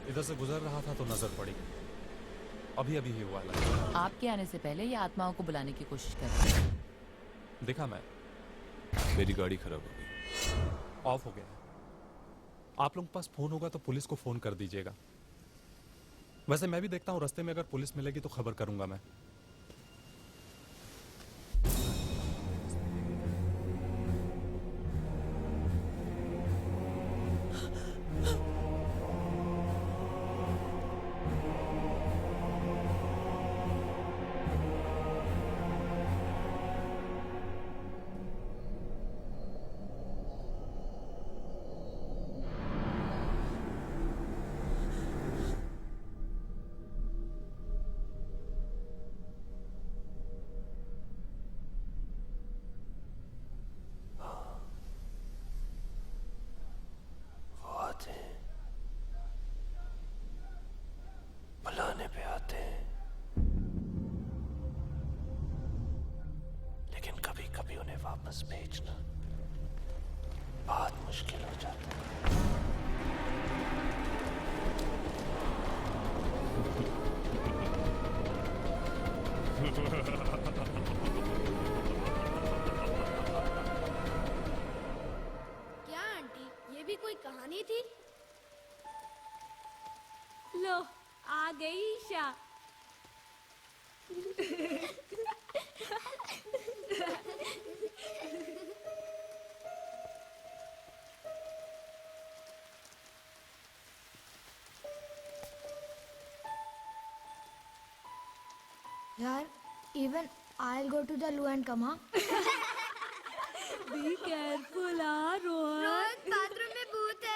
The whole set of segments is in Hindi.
इधर से गुजर रहा था तो नजर पड़ी। अभी अभी ही हुआ लगा। आपके आने से पहले ये आत्माओं को बुलाने की कोशिश कर रहे हैं। देखा मैं, मेरी गाड़ी खराब हो गई, ऑफ हो गया है। आप लोगों के पास फोन होगा तो पुलिस को फोन कर दीजिएगा। वैसे मैं भी देखता हूँ, रास्ते में अगर पुलिस मिलेगी तो खबर करूंगा मैं। बुलाने पे आते हैं, लेकिन कभी कभी उन्हें वापस भेजना बहुत मुश्किल हो जाता है। क्या आंटी, ये भी कोई कहानी थी? लो आ गई ईशा। यार, even I'll go to the loo and come, huh? Be careful Rohan. Bathroom में भूत है।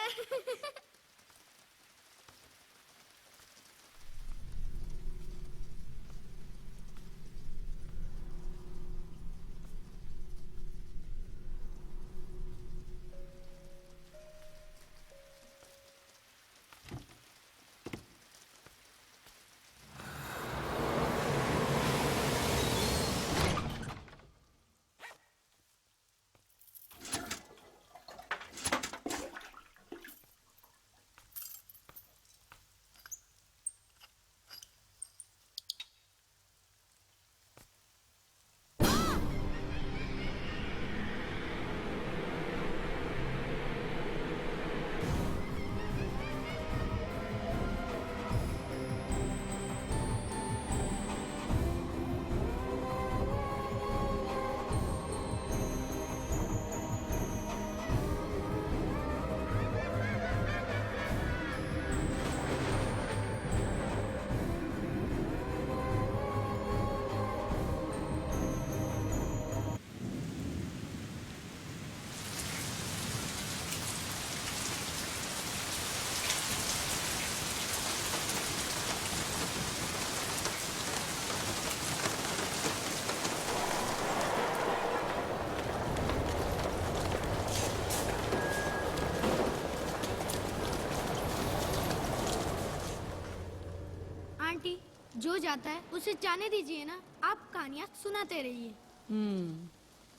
आंटी, जो जाता है उसे जाने दीजिए ना। आप कहानियाँ सुनाते रहिए।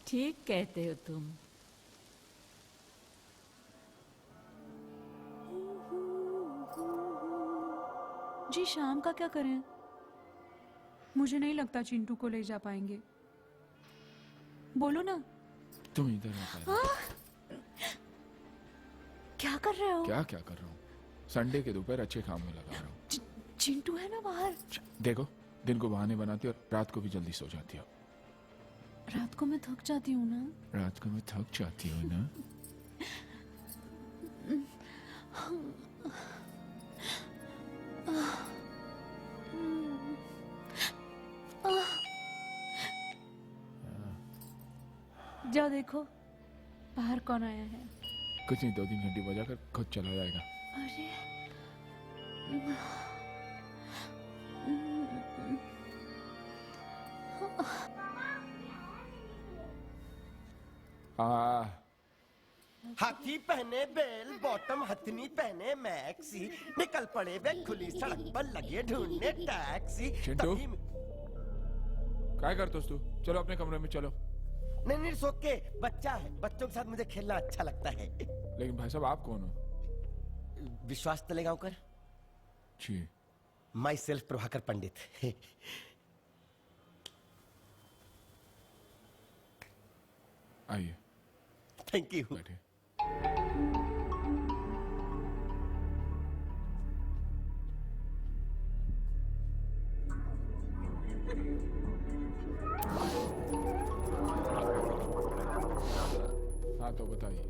ठीक कहते हो तुम। जी शाम का क्या करें? मुझे नहीं लगता चिंटू को ले जा पाएंगे। बोलो ना। तुम इधर आ पहले। क्या कर रहे हो? क्या क्या कर रहा हूँ? संडे के दोपहर अच्छे काम में लगा रहा हूँ। चिंटू है ना बाहर। देखो, दिन को बहाने बनाती हो और रात को भी जल्दी सो जाती हो। रात को मैं थक जाती हूँ ना। रात को मैं थक जाती हूँ ना। जाओ देखो बाहर कौन आया है। कुछ नहीं, 2-3 घंटे बजाकर खुद चला जाएगा। अरे हाथी पहने बेल बॉटम, हथनी पहने मैक्सी, निकल पड़े वे खुली सड़क पर लगे ढूंढने टैक्सी। चिंटू, क्या करते हो तू? चलो अपने कमरे में चलो। नहीं सो के, बच्चा है, बच्चों के साथ मुझे खेलना अच्छा लगता है। लेकिन भाई साहब आप कौन हो? विश्वास तलेगांव कर। जी माई सेल्फ प्रभाकर पंडित। आइए थैंक यू। बैठे। हाँ तो बताइए,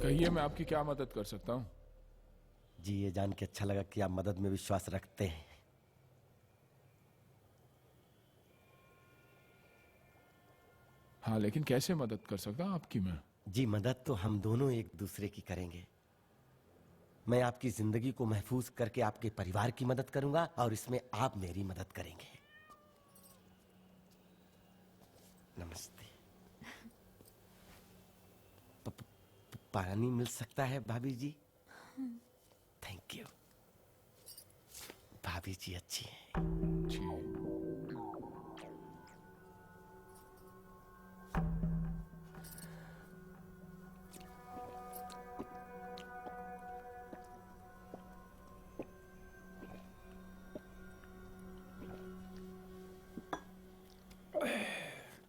कहिए मैं आपकी क्या मदद कर सकता हूँ। जी ये जान के अच्छा लगा कि आप मदद में विश्वास रखते हैं। हाँ लेकिन कैसे मदद कर सकता हूँ आपकी मैं। जी मदद तो हम दोनों एक दूसरे की करेंगे। मैं आपकी जिंदगी को महफूज करके आपके परिवार की मदद करूंगा और इसमें आप मेरी मदद करेंगे। नमस्ते। पानी मिल सकता है भाभी जी? Thank you. भाभी जी अच्छी हैं। जी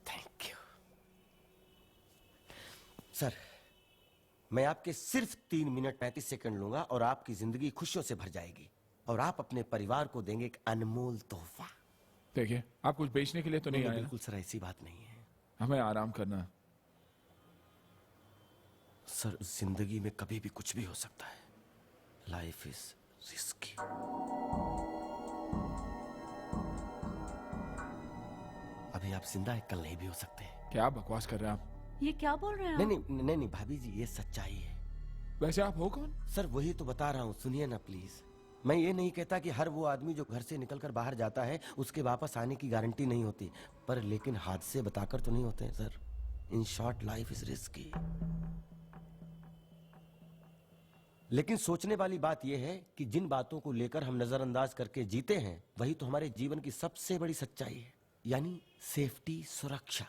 थैंक यू। सर मैं आपके सिर्फ 3 मिनट 35 सेकंड लूंगा और आपकी जिंदगी खुशियों से भर जाएगी और आप अपने परिवार को देंगे एक अनमोल तोहफा। देखिए, आप कुछ बेचने के लिए तो नहीं आए ना? बिल्कुल सर, ऐसी बात नहीं है। हमें आराम करना। सर जिंदगी में कभी भी कुछ भी हो सकता है। Life is risky. अभी आप जिंदा है, कल नहीं भी हो सकते। क्या बकवास कर रहे हैं आप? ये क्या बोल रहे हैं आप? नहीं भाभी जी, ये सच्चाई है। वैसे आप हो कौन? सर वही तो बता रहा हूँ, सुनिए ना प्लीज। मैं ये नहीं कहता कि हर वो आदमी जो घर से निकलकर बाहर जाता है उसके वापस आने की गारंटी नहीं होती, पर लेकिन हादसे बताकर तो नहीं होते हैं sir. In short life is risky. लेकिन सोचने वाली बात यह है कि जिन बातों को लेकर हम नजरअंदाज करके जीते हैं वही तो हमारे जीवन की सबसे बड़ी सच्चाई है, यानी सेफ्टी, सुरक्षा।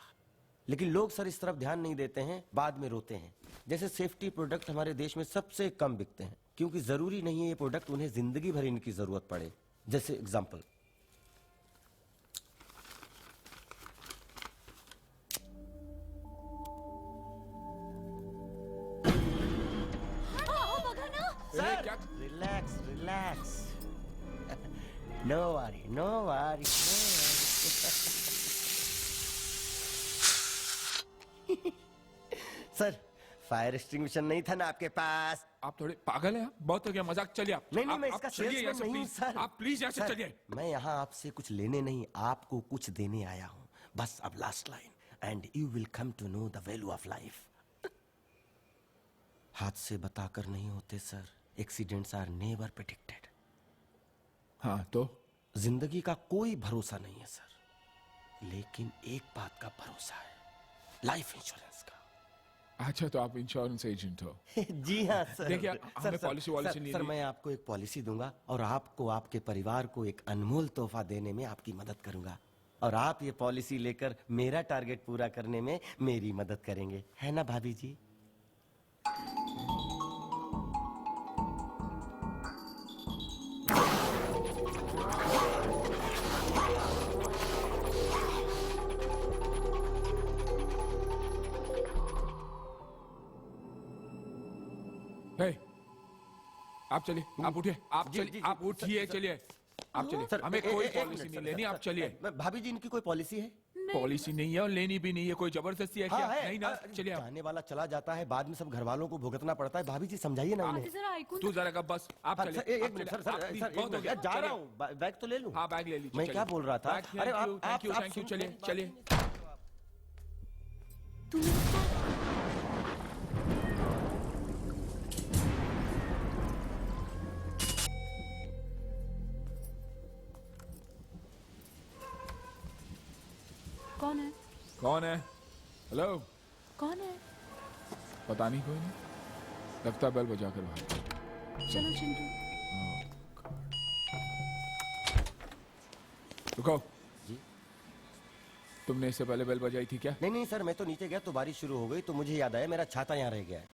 लेकिन लोग सर इस तरफ ध्यान नहीं देते हैं, बाद में रोते हैं। जैसे सेफ्टी प्रोडक्ट हमारे देश में सबसे कम बिकते हैं क्योंकि जरूरी नहीं है ये प्रोडक्ट उन्हें जिंदगी भर इनकी जरूरत पड़े। जैसे एग्जांपल, ए, क्या? Relax relax. No worry no worry. Sir fire extinguisher नहीं था ना आपके पास? आप थोड़े पागल हैं? बहुत हो गया मजाक, चलिए आप। नहीं मैं आप इसका चलिए यहाँ से सेल्समैन नहीं हूँ प्लीज। सर। आप प्लीज यहाँ से सर, चलिए। मैं यहाँ आपसे कुछ लेने नहीं, आपको कुछ देने आया हूँ। बस अब last line, and you will come to know the value of life. हादसे बताकर नहीं होते sir, accidents are never predicted. हाँ तो जिंदगी का कोई भरोसा नहीं है सर, लेकिन एक बात का भरोसा है, लाइफ इंश्योरेंस का। अच्छा, तो आप इंश्योरेंस एजेंट हो? जी हाँ सर। देखिए, सर, हमें सर, पॉलिसी वॉलिसी सर, नहीं सर ली। मैं आपको एक पॉलिसी दूंगा और आपको आपके परिवार को एक अनमोल तोहफा देने में आपकी मदद करूंगा, और आप ये पॉलिसी लेकर मेरा टारगेट पूरा करने में मेरी मदद करेंगे, है ना भाभी जी? हे, आप चलिए, आप उठिए, आप जी, चलिए, जी, आप जी, उठिए, सर, चलिए, आप चलिए। सर, हमें कोई एक पॉलिसी मिनट, नहीं सर, लेनी, सर, आप चलिए। भाभी जी इनकी कोई पॉलिसी है? पॉलिसी नहीं है और लेनी भी नहीं है। कोई जबरदस्ती है क्या? हाँ, है। नहीं ना, चलिए आप। जाने वाला चला जाता है, बाद में सब घर वालों को भुगतना पड़ता है। भाभी जी समझाइए ना उन्हें। ऑफिसर ऐकून तू जरा का बस, आप हाँ, चलिए। सर, एक आप मिनट चलिए। सर, आप सर, प्लीज, सर, एक बहुत हो मिनट, गया, यार, जा चलिए। रहा हूँ, बैग तो ले लूं? हाँ, बैग ले लीजिए। मैं चलिए। क्या बोल रहा था? Bag, thank you, thank you, thank you, चलिए, चलिए। कौन है? कौन है? हेलो? कौन है? पता नहीं, कोई नहीं। लगता है बेल बजा कर भाग। चलो चिंटू। रुको, जी? तुमने इससे पहले बेल बजाई थी क्या? नहीं नहीं सर, मैं तो नीचे गया तो बारिश शुरू हो गई तो मुझे याद आया मेरा छाता यहाँ रह गया है।